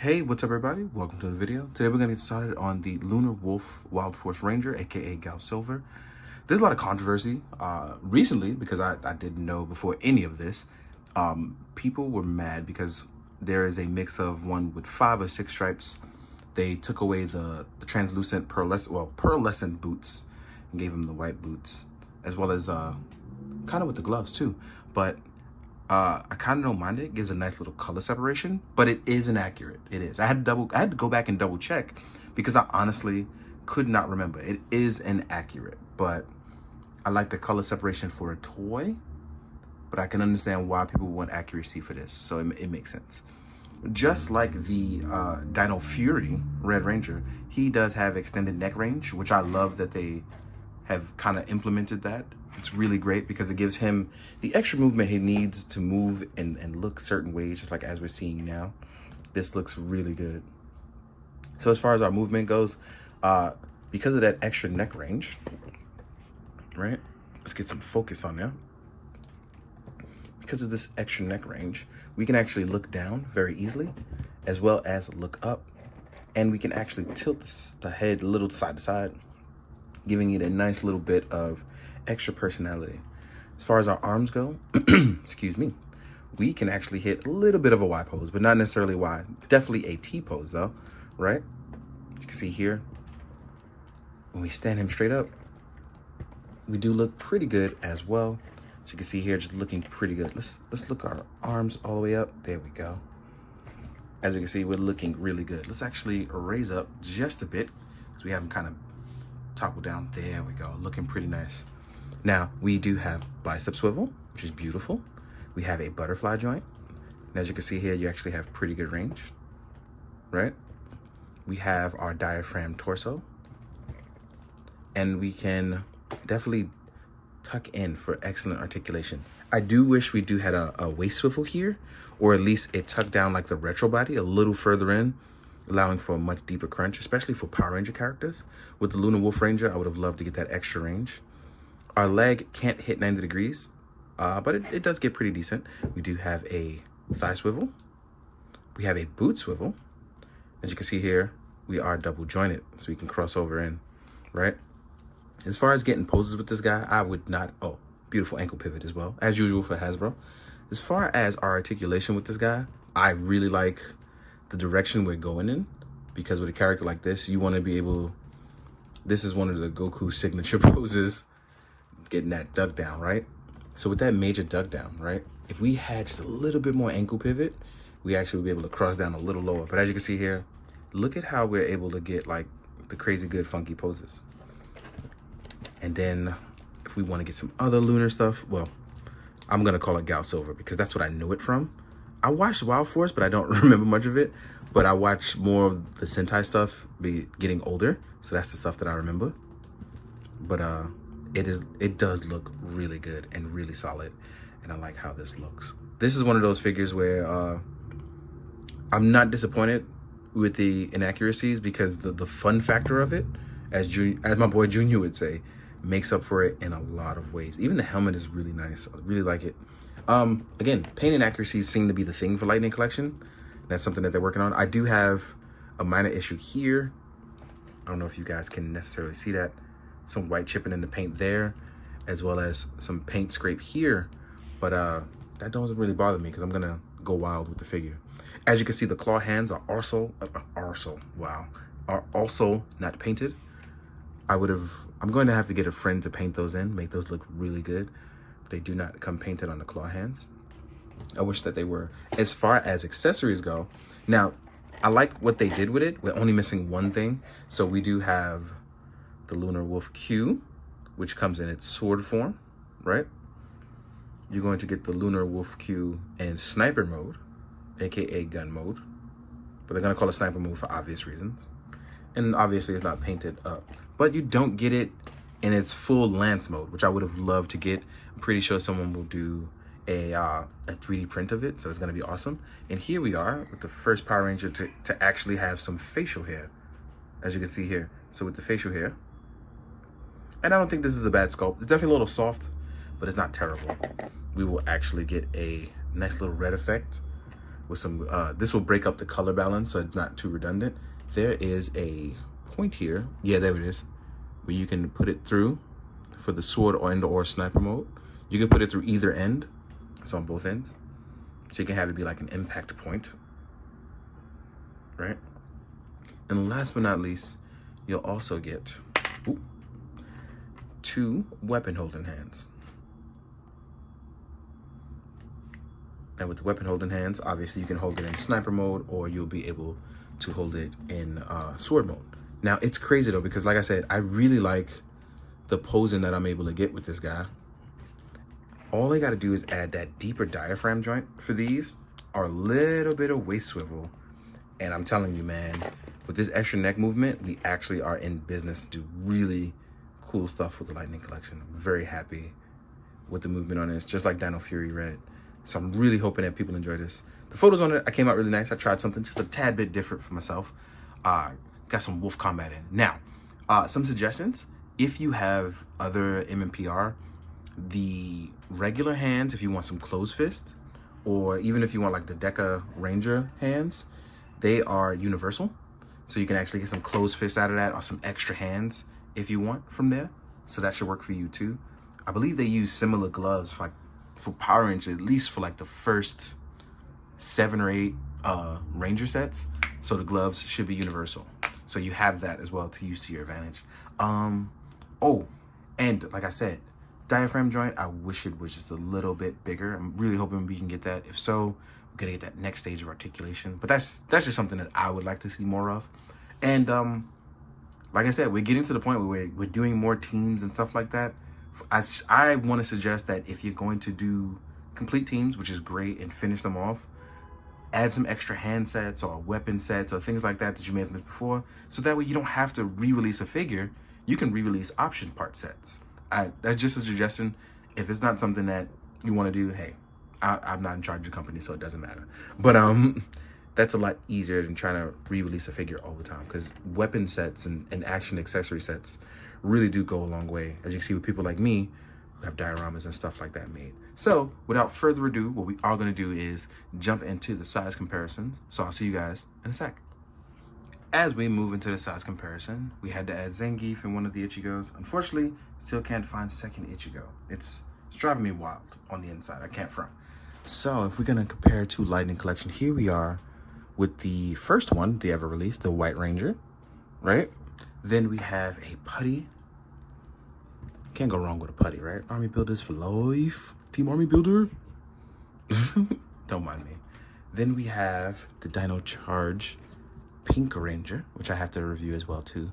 Hey, what's up everybody? Welcome to the video. Today we're going to get started on the Lunar Wolf Wild Force Ranger, aka Gal Silver. There's a lot of controversy recently because I didn't know before any of this. People were mad because there is a mix of one with 5 or 6 stripes. They took away the translucent pearlescent boots and gave him the white boots, as well as kind of with the gloves too. But I kind of don't mind it. It gives a nice little color separation, but it is inaccurate. It is. I had to go back and double check because I honestly could not remember. It is inaccurate, but I like the color separation for a toy, but I can understand why people want accuracy for this. So it makes sense. Just like the Dino Fury Red Ranger, he does have extended neck range, which I love that they have kind of implemented that. It's really great because it gives him the extra movement he needs to move and look certain ways, just like as we're seeing now. This looks really good. So as far as our movement goes, because of that extra neck range, right? Let's get some focus on there. Because of this extra neck range, we can actually look down very easily, as well as look up. And we can actually tilt the head a little side to side, giving it a nice little bit of extra personality. As far as our arms go, excuse me, we can actually hit a little bit of a Y pose, but not necessarily Y. Definitely a T pose though, right? You can see here, when we stand him straight up, we do look pretty good as well. So you can see here, just looking pretty good. Let's look our arms all the way up. There we go. As you can see, we're looking really good. Let's actually raise up just a bit because we have him kind of toppled down. There we go, looking pretty nice. Now, we do have bicep swivel, which is beautiful. We have a butterfly joint. And as you can see here, you actually have pretty good range, right? We have our diaphragm torso. And we can definitely tuck in for excellent articulation. I do wish we had a waist swivel here, or at least it tucked down like the retro body a little further in, allowing for a much deeper crunch, especially for Power Ranger characters. With the Lunar Wolf Ranger, I would have loved to get that extra range. Our leg can't hit 90 degrees, but it does get pretty decent. We do have a thigh swivel. We have a boot swivel. As you can see here, we are double jointed, so we can cross over in, right? As far as getting poses with this guy, I would not, oh, beautiful ankle pivot as well, as usual for Hasbro. As far as our articulation with this guy, I really like the direction we're going in, because with a character like this, you want to be able, this is one of the Goku signature poses, getting that duck down, right? So with that major duck down, right, if we had just a little bit more ankle pivot, we actually would be able to cross down a little lower. But as you can see here, look at how we're able to get like the crazy good funky poses. And then if we want to get some other lunar stuff, well, I'm gonna call it Gal Silver because that's what I knew it from. I watched Wild Force, but I don't remember much of it. But I watched more of the Sentai stuff getting older, so that's the stuff that I remember. But it does look really good and really solid, and I like how this looks. This is one of those figures where I'm not disappointed with the inaccuracies because the fun factor of it, as my boy Junior would say, makes up for it in a lot of ways. Even the helmet is really nice. I really like it. Again, paint inaccuracies seem to be the thing for Lightning Collection. That's something that they're working on. I do have a minor issue here. I don't know if you guys can necessarily see that. Some white chipping in the paint there, as well as some paint scrape here. But that doesn't really bother me because I'm gonna go wild with the figure. As you can see, the claw hands are also not painted. I'm going to have to get a friend to paint those in, make those look really good. They do not come painted on the claw hands. I wish that they were. As far as accessories go, now I like what they did with it. We're only missing one thing. So we do have the Lunar Wolf Q, which comes in its sword form, right? You're going to get the Lunar Wolf Q in sniper mode, aka gun mode, but they're gonna call it sniper mode for obvious reasons. And obviously it's not painted up, but you don't get it in its full lance mode, which I would have loved to get. I'm pretty sure someone will do a 3D print of it, so it's gonna be awesome. And here we are with the first Power Ranger to actually have some facial hair, as you can see here. So with the facial hair, and I don't think this is a bad sculpt. It's definitely a little soft, but it's not terrible. We will actually get a nice little red effect with some, this will break up the color balance so it's not too redundant. There is a point here. Yeah, there it is. Where you can put it through for the sword or sniper mode. You can put it through either end. So on both ends. So you can have it be like an impact point. Right? And last but not least, you'll also get 2 weapon holding hands. And with the weapon holding hands, obviously you can hold it in sniper mode, or you'll be able to hold it in sword mode. Now it's crazy though, because like I said, I really like the posing that I'm able to get with this guy. All I gotta do is add that deeper diaphragm joint for these, or a little bit of waist swivel. And I'm telling you, man, with this extra neck movement, we actually are in business to do really cool stuff with the Lightning Collection. I'm very happy with the movement on this, just like Dino Fury Red. So I'm really hoping that people enjoy this. The photos on it, I came out really nice. I tried something just a tad bit different for myself. Got some wolf combat in. Now, some suggestions. If you have other MMPR, the regular hands, if you want some closed fist, or even if you want like the Deca Ranger hands, they are universal. So you can actually get some closed fists out of that, or some extra hands if you want from there. So that should work for you too. I believe they use similar gloves for Power Rangers, at least for like the first 7 or 8 Ranger sets. So the gloves should be universal. So you have that as well to use to your advantage. Oh, and like I said, diaphragm joint, I wish it was just a little bit bigger. I'm really hoping we can get that. If so, we're gonna get that next stage of articulation. But that's just something that I would like to see more of. And like I said, we're getting to the point where we're doing more teams and stuff like that. I want to suggest that if you're going to do complete teams, which is great, and finish them off, add some extra hand sets or weapon sets or things like that you may have missed before, so that way you don't have to re-release a figure. You can re-release option part sets. That's just a suggestion. If it's not something that you want to do, hey, I'm not in charge of the company, so it doesn't matter. But that's a lot easier than trying to re-release a figure all the time, because weapon sets and action accessory sets really do go a long way, as you can see with people like me who have dioramas and stuff like that made. So without further ado, what we are going to do is jump into the size comparisons. So I'll see you guys in a sec. As we move into the size comparison, we had to add Zangief in one of the Ichigos. Unfortunately, still can't find second Ichigo. It's driving me wild on the inside. I can't front. So if we're going to compare to Lightning Collection, here we are with the first one they ever released, the White Ranger, right? Then we have a putty. Can't go wrong with a putty, right? Army Builders for life. Team Army Builder. Don't mind me. Then we have the Dino Charge Pink Ranger, which I have to review as well too.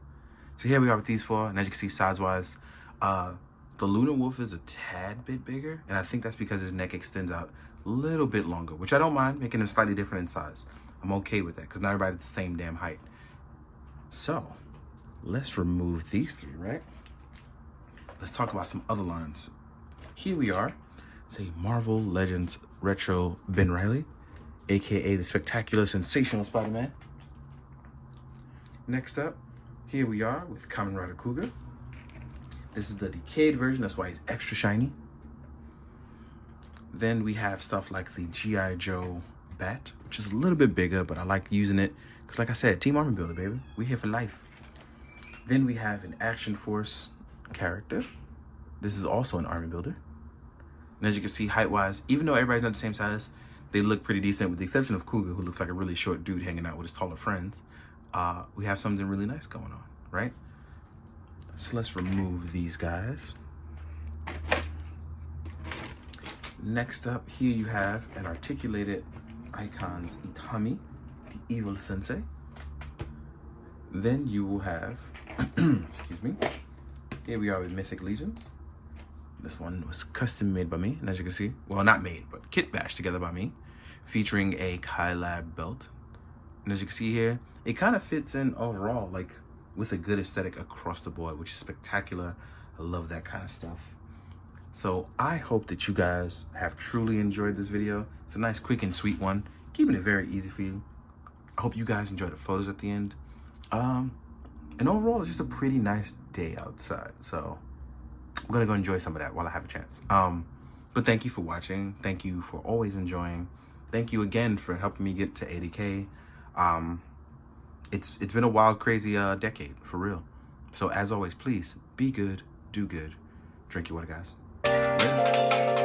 So here we are with these 4, and as you can see size-wise, the Lunar Wolf is a tad bit bigger, and I think that's because his neck extends out a little bit longer, which I don't mind, making him slightly different in size. I'm okay with that, because not everybody's the same damn height. So let's remove these 3, right? Let's talk about some other lines. Here we are, the Marvel Legends Retro Ben Reilly, aka the spectacular, sensational Spider-Man. Next up, here we are with Kamen Rider Cougar. This is the decayed version, that's why he's extra shiny. Then we have stuff like the G.I. Joe Bat, which is a little bit bigger, but I like using it because, like I said, Team Army Builder, baby. We here for life. Then we have an Action Force character. This is also an Army Builder. And as you can see, height-wise, even though everybody's not the same size, they look pretty decent, with the exception of Cougar, who looks like a really short dude hanging out with his taller friends. We have something really nice going on, right? So let's remove these guys. Next up, here you have an articulated Icons Itami, the Evil Sensei. Then you will have, excuse me, here we are with Mythic Legions. This one was custom made by me, and as you can see, well, not made, but kit bashed together by me, featuring a Kai Lab belt. And as you can see here, it kind of fits in overall, like with a good aesthetic across the board, which is spectacular. I love that kind of stuff. So I hope that you guys have truly enjoyed this video. It's a nice, quick, and sweet one, keeping it very easy for you. I hope you guys enjoyed the photos at the end. And overall, it's just a pretty nice day outside. So I'm gonna go enjoy some of that while I have a chance. But thank you for watching. Thank you for always enjoying. Thank you again for helping me get to 80K. It's been a wild, crazy decade, for real. So as always, please be good, do good, drink your water, guys. Later.